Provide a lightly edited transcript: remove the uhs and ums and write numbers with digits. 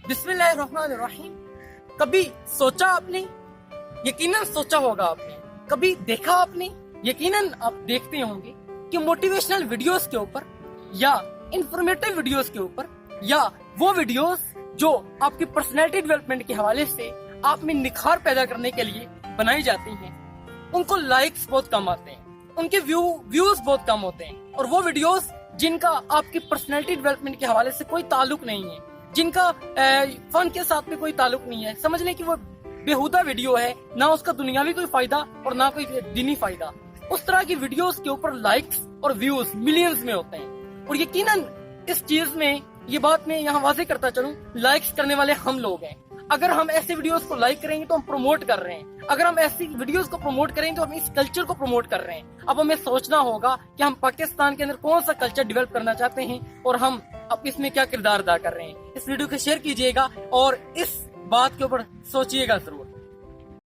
बिस्मिल्लाहिर्रहमानिर्रहीम। कभी सोचा आपने? यकीनन सोचा होगा आपने। कभी देखा आपने? यकीनन आप देखते होंगे कि मोटिवेशनल वीडियोस के ऊपर या इंफॉर्मेटिव वीडियोस के ऊपर या वो वीडियोस जो आपकी पर्सनैलिटी डेवलपमेंट के हवाले से आप में निखार पैदा करने के लिए बनाई जाती हैं, उनको लाइक्स बहुत कम आते हैं, उनके व्यूज बहुत कम होते हैं। और वो वीडियोस जिनका आपकी पर्सनैलिटी डेवलपमेंट के हवाले से कोई ताल्लुक नहीं है, जिनका फन के साथ में कोई ताल्लुक नहीं है, समझ लें कि वो बेहुदा वीडियो है, ना उसका दुनियावी कोई फायदा और ना कोई दीनी फायदा, उस तरह की वीडियोस के ऊपर लाइक्स और व्यूज मिलियंस में होते हैं। और यकीनन इस चीज में ये बात मैं यहाँ वाज़ेह करता चलूं, लाइक्स करने वाले हम लोग हैं। अगर हम ऐसे वीडियोस को लाइक करेंगे तो हम प्रमोट कर रहे हैं, अगर हम ऐसी वीडियोस को प्रमोट करेंगे तो हम इस कल्चर को प्रमोट कर रहे हैं। अब हमें सोचना होगा कि हम पाकिस्तान के अंदर कौन सा कल्चर डेवलप करना चाहते हैं और हम अब इसमें क्या किरदार अदा कर रहे हैं। इस वीडियो को शेयर कीजिएगा और इस बात के ऊपर सोचिएगा जरूर।